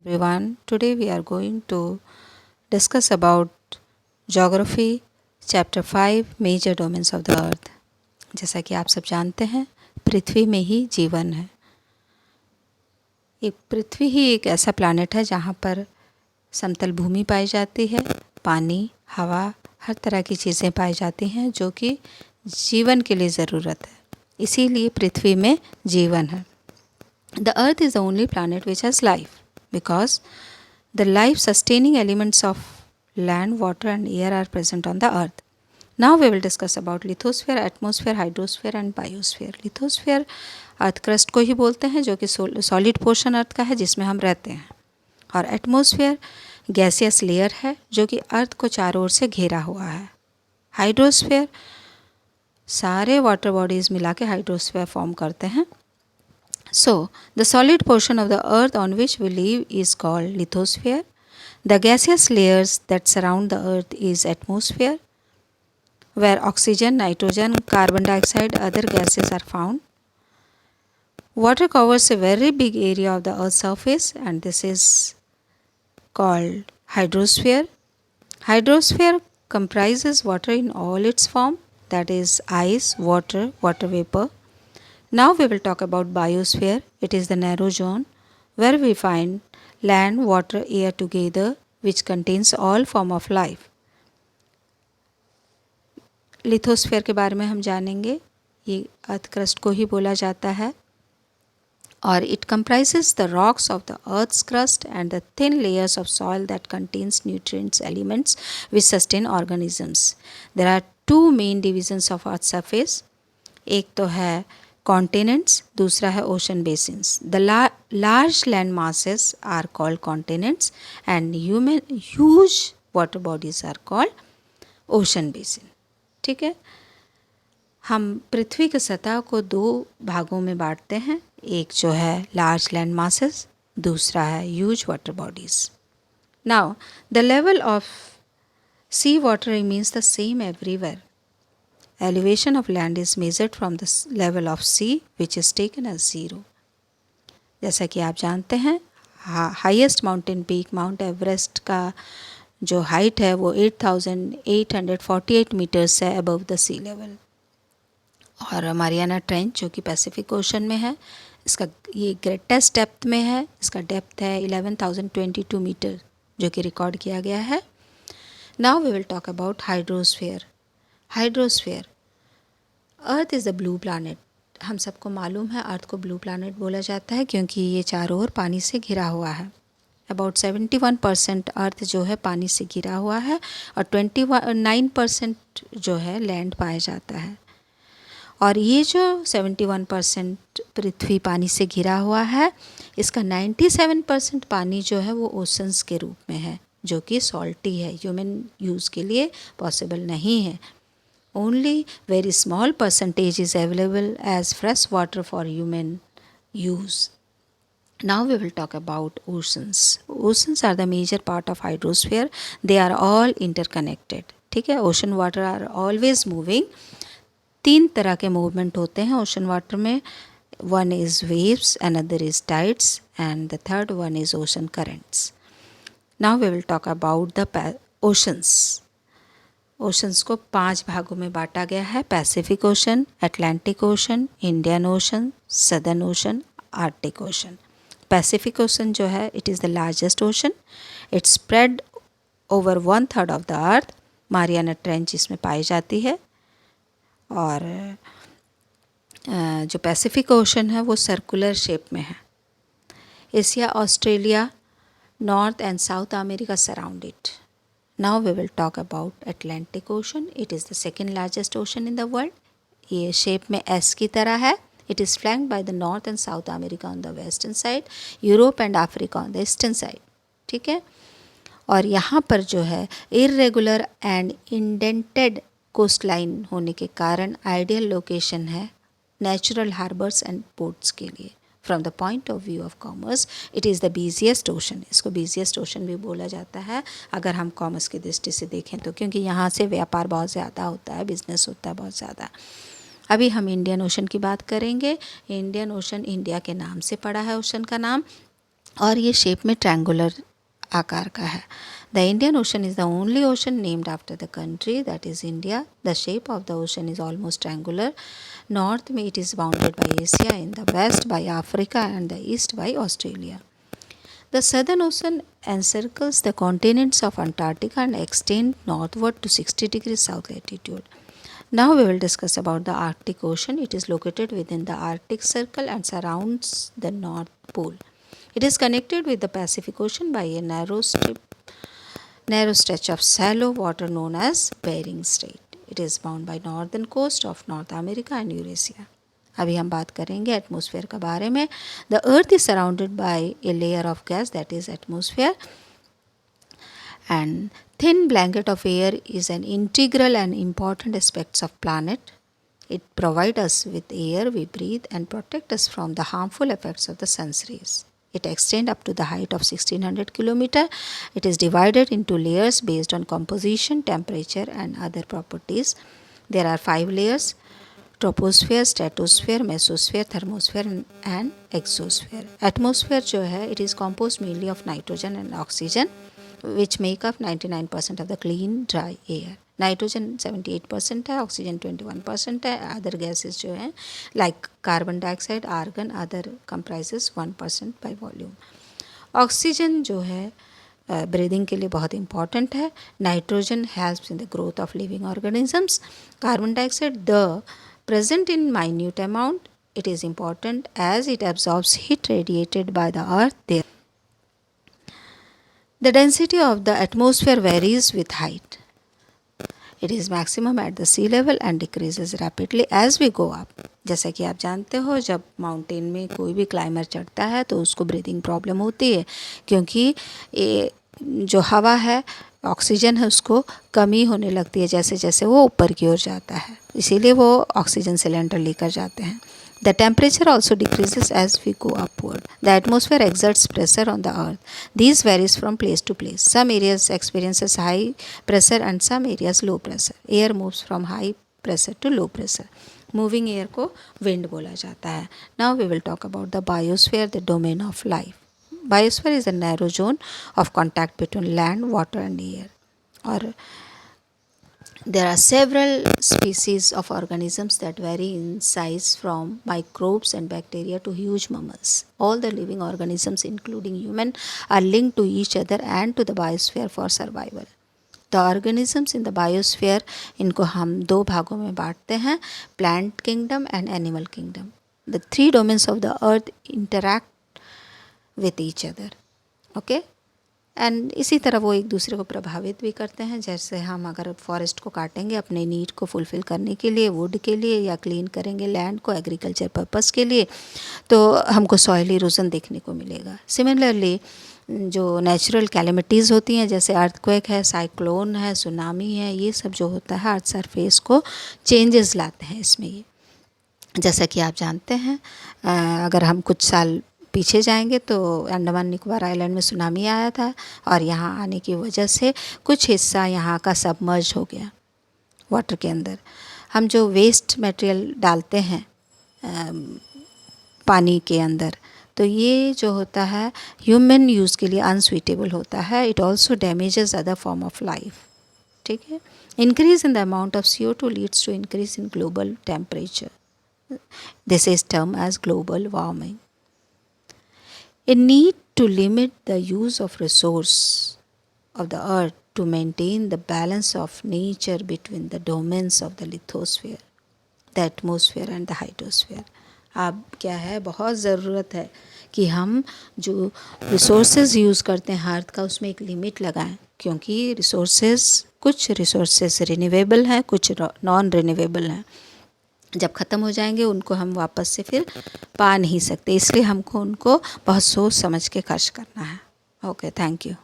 Everyone, today we are going to discuss about geography chapter 5 major domains of the earth. जैसा कि आप सब जानते हैं, पृथ्वी में ही जीवन है। पृथ्वी ही एक ऐसा प्लानट है जहाँ पर समतल भूमि पाई जाती है, पानी, हवा, हर तरह की चीज़ें पाई जाती हैं जो कि जीवन के लिए ज़रूरत है। इसीलिए पृथ्वी में जीवन है। The earth is the only planet which has life because the life sustaining elements of land, water and air are present on the earth. Now we will discuss about lithosphere, atmosphere, hydrosphere and biosphere. Lithosphere earth crust को ही बोलते हैं जो कि solid portion अर्थ का है जिसमें हम रहते हैं, और एटमॉस्फेयर गैसियस लेयर है जो कि अर्थ को चारों ओर से घेरा हुआ है। हाइड्रोस्फेयर सारे वाटर बॉडीज़ मिला के हाइड्रोस्फेयर फॉर्म करते हैं। So, the solid portion of the earth on which we live is called lithosphere. The gaseous layers that surround the earth is atmosphere, where oxygen, nitrogen, carbon dioxide, other gases are found. Water covers a very big area of the earth's surface and this is called hydrosphere. Hydrosphere comprises water in all its form, that is ice, water, water vapor. Now we will talk about biosphere. It is the narrow zone where we find land, water, air together, which contains all form of life. Lithosphere के बारे में हम जानेंगे। ये earth crust को ही बोला जाता है और it comprises the rocks of the earth's crust and the thin layers of soil that contains nutrients elements which sustain organisms. There are two main divisions of earth's surface. एक तो है continents, दूसरा है ocean basins. The large land masses are called continents and huge water bodies are called ocean basin. ठीक है, हम पृथ्वी की सतह को दो भागों में बांटते हैं, एक जो है लार्ज लैंड मासेस, दूसरा है huge water bodies. Now the level of sea water remains the same everywhere. Elevation of land is measured from the level of sea which is taken as 0. जैसा कि आप जानते हैं, highest mountain peak mount Everest का जो height है वो 8,848 metres है अबव द सी लेवल. और मारियाना ट्रेंच जो कि पैसिफिक ओशन में है, इसका ये ग्रेटेस्ट डेप्थ में है. इसका डेप्थ है 11,022 मीटर जो कि रिकॉर्ड किया गया है. Now we will talk about hydrosphere. Hydrosphere, Earth is the blue planet. हम सबको मालूम है अर्थ को ब्लू प्लानट बोला जाता है क्योंकि ये चारों ओर पानी से घिरा हुआ है. अबाउट 71% अर्थ जो है पानी से घिरा हुआ है और 29% जो है लैंड पाया जाता है. और ये जो 71% पृथ्वी पानी से घिरा हुआ है, इसका 97% पानी जो है वो ओशंस के रूप में है जो कि सॉल्टी है, ह्यूमन यूज़ के लिए पॉसिबल नहीं है. Only very small percentage is available as fresh water for human use. Now we will talk about oceans. Oceans are the major part of hydrosphere. They are all interconnected. ठीक है, ocean water are always moving. 3 तरह के movement होते हैं ocean water में. One is waves, another is tides and the third one is ocean currents. Now we will talk about the oceans. Oceans को 5 भागों में बांटा गया है. Pacific ocean, Atlantic ocean, Indian ocean, southern ocean, Arctic ocean. Pacific ocean जो है it is the largest ocean. It's spread over 1/3 of the earth. Mariana trench इसमें पाई जाती है. और जो पैसिफिक ओशन है वो सर्कुलर शेप में है. Asia, Australia, north and south America surround it. Now we will talk about Atlantic Ocean. It is the second largest ocean in the world. ये शेप में S की तरह है. It is flanked by the North and South America on the western side, Europe and Africa on the eastern side. ठीक है, और यहाँ पर जो है irregular and indented coastline होने के कारण आइडियल लोकेशन है नेचुरल हार्बर्स एंड पोर्ट्स के लिए. From the point of view of commerce it is the busiest ocean. इसको बिजिएस्ट ओशन भी बोला जाता है अगर हम कॉमर्स की दृष्टि से देखें तो, क्योंकि यहाँ से व्यापार बहुत ज़्यादा होता है, बिजनेस होता है बहुत ज़्यादा. अभी हम इंडियन ओशन की बात करेंगे. इंडियन ओशन इंडिया के नाम से पड़ा है ओशन का नाम, और ये शेप में ट्रायंगुलर आकार का है। The Indian Ocean is the only ocean named after the country that is India. The shape of the ocean is almost triangular. North में it is bounded by Asia, in the west by Africa and the east by Australia. The Southern Ocean encircles the continents of Antarctica and extends northward to 60 degrees south latitude. Now we will discuss about the Arctic Ocean. It is located within the Arctic Circle and surrounds the North Pole. It is connected with the Pacific Ocean by a narrow stretch of shallow water known as Bering Strait. It is bound by northern coast of North America and Eurasia. अभी हम बात करेंगे atmosphere के बारे में. The earth is surrounded by a layer of gas that is atmosphere, and thin blanket of air is an integral and important aspects of planet. It provides us with air we breathe and protect us from the harmful effects of the sun's rays. It extends up to the height of 1600 km. It is divided into layers based on composition, temperature and other properties. There are 5 layers: troposphere, stratosphere, mesosphere, thermosphere and exosphere. Atmosphere जो है it is compose mainly of nitrogen and oxygen which make up 99% of the clean dry air. Nitrogen 78% है, oxygen 21% है. Other gases जो हैं like carbon dioxide, argon, other comprises 1% by volume. Oxygen जो है breathing के लिए बहुत इंपॉर्टेंट है. Nitrogen helps in the growth of living organisms. Carbon dioxide the present in minute amount, it is important as it absorbs heat radiated by the earth there. The density of the atmosphere varies with height. It is maximum at the sea level and decreases rapidly as we go up. जैसा कि आप जानते हो जब mountain में कोई भी climber चढ़ता है तो उसको ब्रीदिंग प्रॉब्लम होती है, क्योंकि जो हवा है, ऑक्सीजन है, उसको कमी होने लगती है जैसे जैसे वो ऊपर की ओर जाता है. इसीलिए वो ऑक्सीजन सिलेंडर लेकर जाते हैं. The temperature also decreases as we go upward. The atmosphere exerts pressure on the earth. This varies from place to place. Some areas experiences high pressure and some areas low pressure. Air moves from high pressure to low pressure. Moving air को wind बोला जाता है. Now we will talk about the biosphere, the domain of life. Biosphere is a narrow zone of contact between land, water and air. Or there are several species of organisms that vary in size from microbes and bacteria to huge mammals. All the living organisms including human are linked to each other and to the biosphere for survival. The organisms in the biosphere, इनको हम 2 भागों में बांटते हैं, plant kingdom and animal kingdom. The 3 domains of the earth interact with each other. Okay? And इसी तरह वो एक दूसरे को प्रभावित भी करते हैं. जैसे हम अगर फॉरेस्ट को काटेंगे अपने नीड को फुलफ़िल करने के लिए, वुड के लिए, या क्लीन करेंगे लैंड को एग्रीकल्चर पर्पस के लिए, तो हमको सॉइल इरोजन देखने को मिलेगा. सिमिलरली जो नेचुरल कैलेमिटीज़ होती हैं जैसे अर्थक्वेक है, साइक्लोन है, सुनामी है, ये सब जो होता है अर्थ सरफेस को चेंजेस लाते हैं इसमें. ये जैसा कि आप जानते हैं, अगर हम कुछ साल पीछे जाएंगे तो अंडमान निकोबार आइलैंड में सुनामी आया था और यहाँ आने की वजह से कुछ हिस्सा यहाँ का सबमर्ज हो गया वाटर के अंदर. हम जो वेस्ट मटेरियल डालते हैं पानी के अंदर, तो ये जो होता है ह्यूमन यूज़ के लिए अनसुइटेबल होता है. It also damages other form of life. ठीक है. Increase in the amount of CO2 leads to increase in global temperature. This is term as global warming. A need to limit the use of resource of the earth to maintain the balance of nature between the domains of the lithosphere, the atmosphere and the hydrosphere. अब क्या है, बहुत ज़रूरत है कि हम जो resources use करते हैं अर्थ का उसमें एक लिमिट लगाएं, क्योंकि कुछ रिसोर्सेज रिन्यूएबल हैं, कुछ नॉन रिन्यूएबल हैं. जब ख़त्म हो जाएंगे उनको हम वापस से फिर पा नहीं सकते, इसलिए हमको उनको बहुत सोच समझ के खर्च करना है. Okay, thank you.